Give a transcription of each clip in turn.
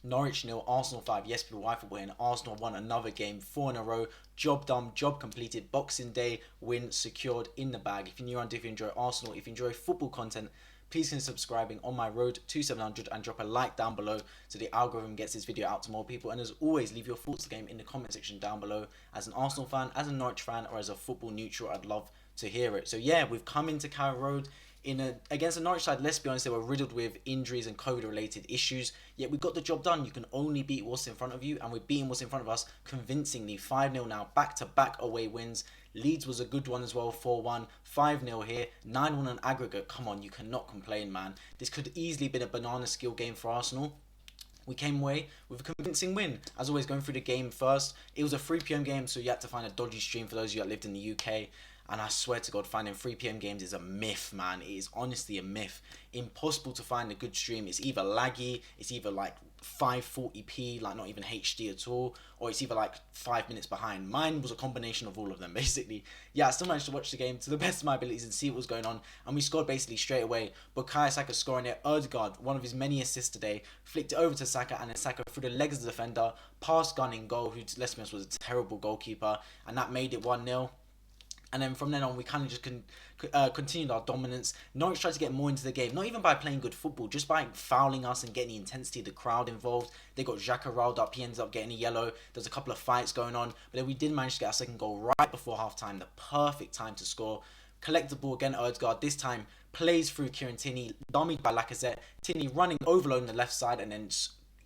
Norwich nil, Arsenal 5. Yes, people, why football, and Arsenal won another game, 4 in a row. Job done, job completed. Boxing Day win secured in the bag. If you're new around, if you enjoy Arsenal, if you enjoy football content, please consider subscribing on my road to 700 and drop a like down below so the algorithm gets this video out to more people. And as always, leave your thoughts on the game in the comment section down below. As an Arsenal fan, as a Norwich fan, or as a football neutral, I'd love to hear it. So yeah, we've come into Carrow Road against the Norwich side. Let's be honest, they were riddled with injuries and COVID related issues, yet we got the job done. You can only beat what's in front of you, and we're beating what's in front of us convincingly. 5-0 now, back to back away wins. Leeds was a good one as well, 4-1, 5-0 here, 9-1 on aggregate. Come on, you cannot complain, man. This could easily been a banana skill game for Arsenal. We came away with a convincing win. As always, going through the game first, it was a 3 p.m. game, so you had to find a dodgy stream for those of you that lived in the UK. And I swear to God, finding 3 p.m. games is a myth, man. It is honestly a myth. Impossible to find a good stream. It's either laggy, it's either like 540p, like not even HD at all, or it's either like 5 minutes behind. Mine was a combination of all of them, basically. Yeah, I still managed to watch the game to the best of my abilities and see what was going on, and we scored basically straight away. Bukayo Saka scoring it. Ødegaard, one of his many assists today, flicked it over to Saka, and then Saka through the legs of the defender, past gunning goal, who, let's be honest, was a terrible goalkeeper, and that made it 1-0. And then from then on, we kind of just continued our dominance. Norwich tried to get more into the game, not even by playing good football, just by fouling us and getting the intensity of the crowd involved. They got Xhaka riled up. He ended up getting a yellow. There's a couple of fights going on. But then we did manage to get our second goal right before half-time. The perfect time to score. Collect the ball again, Ødegaard. This time, plays through Kieran Tierney, dummied by Lacazette. Tierney running overload on the left side and then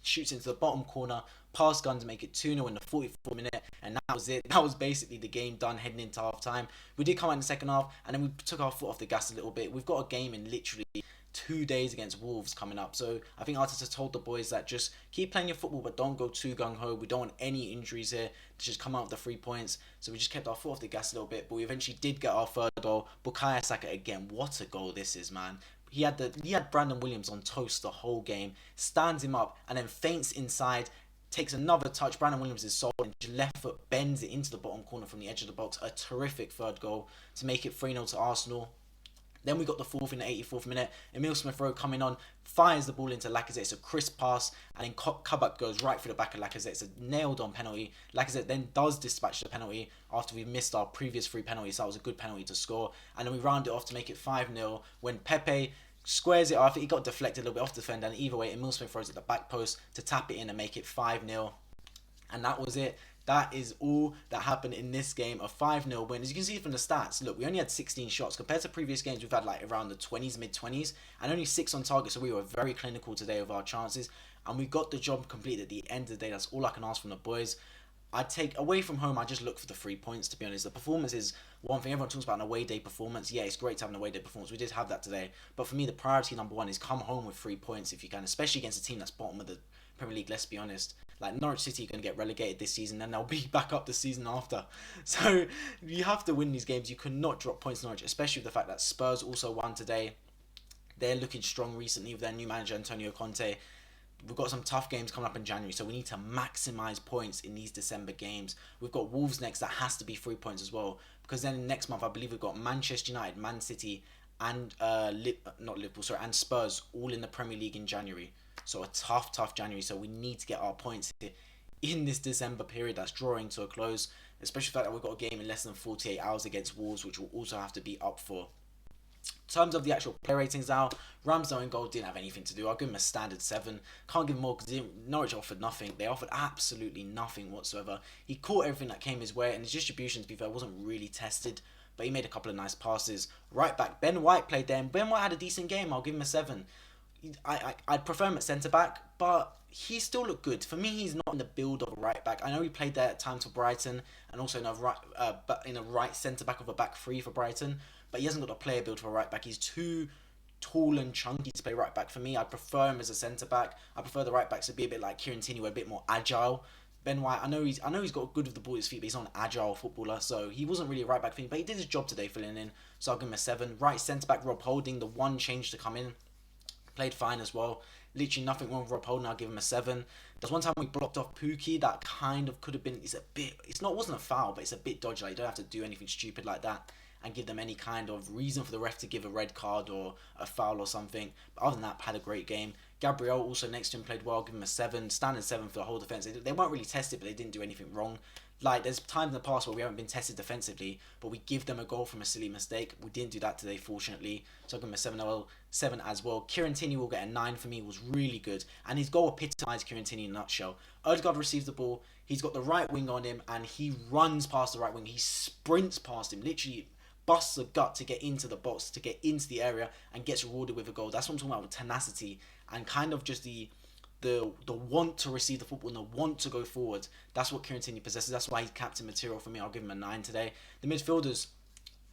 shoots into the bottom corner. Pass gun to make it 2-0 in the 44th minute, and that was it. That was basically the game done heading into half time. We did come out in the second half, and then we took our foot off the gas a little bit. We've got a game in literally 2 days against Wolves coming up, so I think Arteta told the boys that just keep playing your football, but don't go too gung-ho. We don't want any injuries here to just come out with the 3 points, so we just kept our foot off the gas a little bit, but we eventually did get our third goal. Bukayo Saka again, what a goal this is, man. He had Brandon Williams on toast the whole game, stands him up, and then feints inside, takes another touch. Brandon Williams is solid, and just left foot bends it into the bottom corner from the edge of the box. A terrific third goal to make it 3-0 to Arsenal. Then we got the fourth in the 84th minute. Smith-Rowe coming on, fires the ball into Lacazette. It's a crisp pass, and then Kabak goes right through the back of Lacazette. It's a nailed-on penalty. Lacazette then does dispatch the penalty after we missed our previous 3 penalties. So that was a good penalty to score. And then we round it off to make it 5-0 when Pepe squares it off. It got deflected a little bit off the defender, and either way, Smith-Rowe throws it at the back post to tap it in and make it 5-0. And that was it. That is all that happened in this game, a 5-0 win. As you can see from the stats, look, we only had 16 shots. Compared to previous games, we've had like around the 20s, mid-20s, and only 6 on target, so we were very clinical today with our chances. And we got the job completed at the end of the day. That's all I can ask from the boys. I take away from home, I just look for the 3 points, to be honest. The performance is one thing. Everyone talks about an away day performance. Yeah, it's great to have an away day performance. We did have that today. But for me, the priority number 1 is come home with 3 points if you can, especially against a team that's bottom of the Premier League, let's be honest. Like Norwich City are going to get relegated this season, and they'll be back up the season after. So you have to win these games. You cannot drop points in Norwich, especially with the fact that Spurs also won today. They're looking strong recently with their new manager, Antonio Conte. We've got some tough games coming up in January, so we need to maximise points in these December games. We've got Wolves next. That has to be 3 points as well, because then next month I believe we've got Manchester United, Man City, and and Spurs all in the Premier League in January. So a tough January. So we need to get our points here in this December period that's drawing to a close, especially the fact that we've got a game in less than 48 hours against Wolves, which we'll also have to be up for. In terms of the actual player ratings now, Ramsdale in goal didn't have anything to do. I'll give him a standard 7. Can't give him more because Norwich offered nothing. They offered absolutely nothing whatsoever. He caught everything that came his way, and his distribution, to be fair, wasn't really tested, but he made a couple of nice passes. Right back, Ben White played there, and Ben White had a decent game. I'll give him a 7. I'd prefer him at centre back, but he still looked good. For me, he's not in the build of a right back. I know he played there at times for Brighton, and also in a right centre back of a back 3 for Brighton, but he hasn't got a player build for a right back. He's too tall and chunky to play right back. For me, I prefer him as a centre back. I prefer the right backs to be a bit like Kieran Tierney, a bit more agile. Ben White, I know he's got good with the ball at his feet, but he's not an agile footballer, so he wasn't really a right back for me, but he did his job today filling in, so I'll give him a 7. Right centre back Rob Holding, the one change to come in, played fine as well. Literally nothing wrong with Rob Holding. I'll give him a 7. There's one time we blocked off Pookie that kind of could have been. Wasn't a foul, but it's a bit dodgy. Like, you don't have to do anything stupid like that and give them any kind of reason for the ref to give a red card or a foul or something. But other than that, had a great game. Gabriel also next to him played well, give him a 7, standard 7 for the whole defence. They weren't really tested, but they didn't do anything wrong. Like, there's times in the past where we haven't been tested defensively, but we give them a goal from a silly mistake. We didn't do that today, fortunately. So I'll give him a 7 as well. Kieran Tierney will get a 9 for me. It was really good. And his goal epitomised Kieran Tierney in a nutshell. Odegaard receives the ball. He's got the right wing on him, and he runs past the right wing. He sprints past him, literally busts a gut to get into the box, to get into the area, and gets rewarded with a goal. That's what I'm talking about with tenacity and kind of just the want to receive the football and the want to go forward. That's what Kieran Tierney possesses. That's why he's captain material for me. I'll give him a 9 today. The midfielders,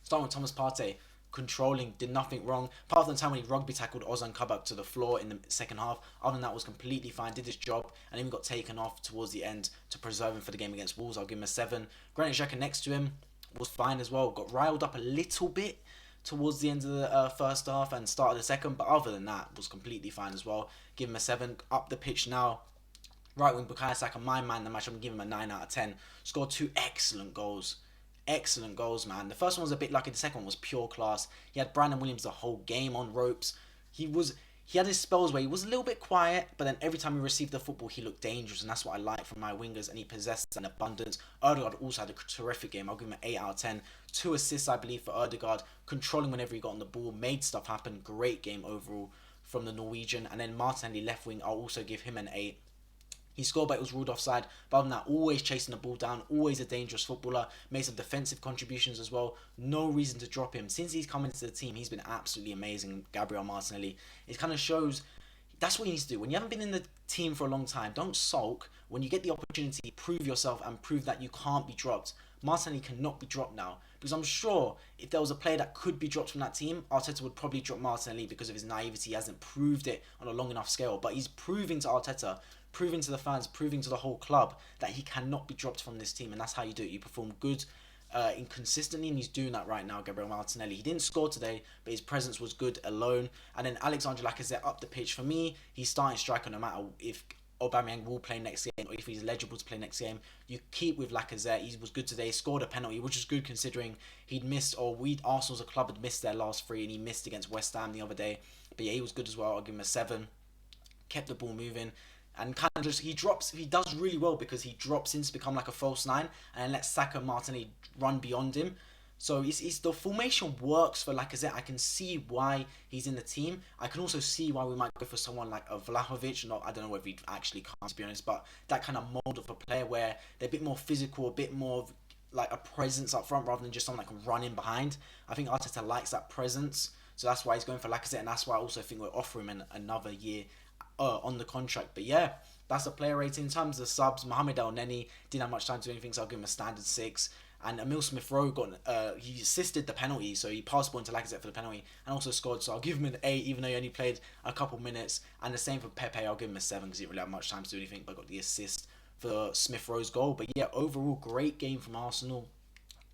starting with Thomas Partey, controlling, did nothing wrong. Apart from the time when he rugby tackled Ozan Kabak to the floor in the second half, other than that was completely fine, did his job, and even got taken off towards the end to preserve him for the game against Wolves. I'll give him a 7. Granit Xhaka next to him was fine as well. Got riled up a little bit towards the end of the first half and start of the second, but other than that, was completely fine as well. Give him a 7. Up the pitch now. Right wing Bukayo Saka, my man in the match, I'm giving him a 9 out of 10. Scored 2 excellent goals. Excellent goals, man. The first one was a bit lucky, the second one was pure class. He had Brandon Williams the whole game on ropes. He had his spells where he was a little bit quiet, but then every time he received the football, he looked dangerous, and that's what I like from my wingers, and he possessed an abundance. Odegaard also had a terrific game. I'll give him an 8 out of 10. 2 assists, I believe, for Odegaard, controlling whenever he got on the ball, made stuff happen. Great game overall from the Norwegian. And then Martinelli, left wing, I'll also give him an 8. He scored, but it was ruled offside. But other than that, always chasing the ball down, always a dangerous footballer. Made some defensive contributions as well. No reason to drop him. Since he's come into the team, he's been absolutely amazing, Gabriel Martinelli. It kind of shows that's what you need to do. When you haven't been in the team for a long time, don't sulk. When you get the opportunity, prove yourself and prove that you can't be dropped. Martinelli cannot be dropped now. Because I'm sure if there was a player that could be dropped from that team, Arteta would probably drop Martinelli because of his naivety. He hasn't proved it on a long enough scale. But he's proving to Arteta, proving to the fans, proving to the whole club that he cannot be dropped from this team. And that's how you do it. You perform good inconsistently, and he's doing that right now, Gabriel Martinelli. He didn't score today, but his presence was good alone. And then Alexander Lacazette up the pitch. For me, he's starting striker no matter if Aubameyang will play next game or if he's eligible to play next game. You keep with Lacazette. He was good today, scored a penalty, which is good considering he'd missed, or Arsenal as a club had missed their last 3, and he missed against West Ham the other day. But yeah, he was good as well. I'll give him a 7. Kept the ball moving. And kind of just, he does really well because he drops in to become like a false 9 and lets Saka and Martinelli run beyond him. So it's the formation works for Lacazette. I can see why he's in the team. I can also see why we might go for someone like a Vlahovic. I don't know if he actually can, to be honest, but that kind of mold of a player where they're a bit more physical, a bit more like a presence up front rather than just someone that can run in behind. I think Arteta likes that presence. So that's why he's going for Lacazette, and that's why I also think we'll offer him another year on the contract. But yeah, that's a player rating. In terms of the subs, Mohamed El Neni didn't have much time to do anything, so I'll give him a standard 6. And Emil Smith-Rowe he assisted the penalty, so he passed the ball into Lacazette for the penalty and also scored. So I'll give him an 8, even though he only played a couple minutes. And the same for Pepe, I'll give him a 7 because he didn't really have much time to do anything, but got the assist for Smith-Rowe's goal. But yeah, overall, great game from Arsenal.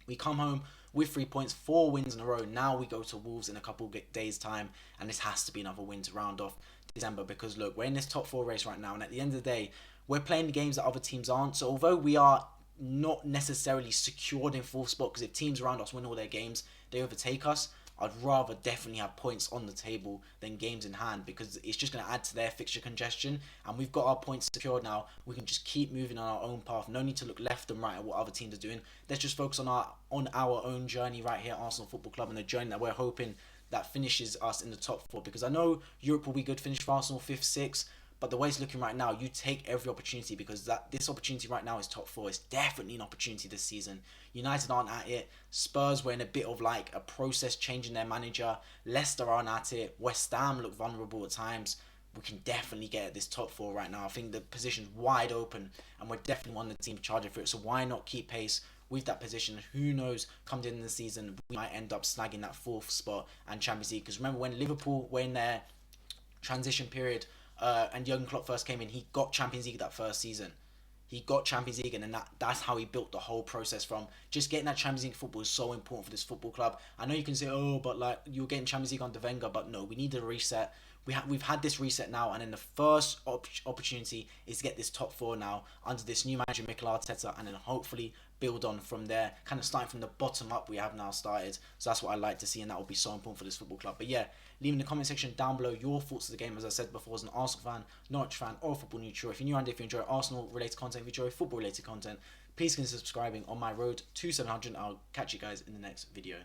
We come home with 3 points, 4 wins in a row. Now we go to Wolves in a couple days' time, and this has to be another win to round off December, because look, we're in this top 4 race right now, and at the end of the day, we're playing the games that other teams aren't. So although we are not necessarily secured in 4th spot, because if teams around us win all their games, they overtake us, I'd rather definitely have points on the table than games in hand, because it's just going to add to their fixture congestion. And we've got our points secured now. We can just keep moving on our own path. No need to look left and right at what other teams are doing. Let's just focus on our own journey right here at Arsenal Football Club, and the journey that we're hoping that finishes us in the top 4. Because I know Europe will be good, finish for Arsenal 5th, 6th. But the way it's looking right now, you take every opportunity, because this opportunity right now is top 4. It's definitely an opportunity this season. United aren't at it. Spurs were in a bit of like a process changing their manager. Leicester aren't at it. West Ham look vulnerable at times. We can definitely get at this top 4 right now. I think the position's wide open, and we're definitely one of the teams charging for it. So why not keep pace with that position? Who knows, come the end of the season, we might end up snagging that 4th spot and Champions League. Because remember when Liverpool were in their transition period, and Jurgen Klopp first came in, he got Champions League that first season. He got Champions League, and then that's how he built the whole process from. Just getting that Champions League football is so important for this football club. I know you can say, oh, but like, you're getting Champions League under Wenger, but no, we need a reset. we've had this reset now, and then the first opportunity is to get this top 4 now under this new manager Mikel Arteta, and then hopefully build on from there, kind of starting from the bottom up. We have now started, so that's what I like to see, and that will be so important for this football club. But yeah, leave in the comment section down below your thoughts of the game. As I said before, as an Arsenal fan, Norwich fan, or football neutral, if you're new around, if you enjoy Arsenal related content, if you enjoy football related content, please consider subscribing on my road to 700. I'll catch you guys in the next video.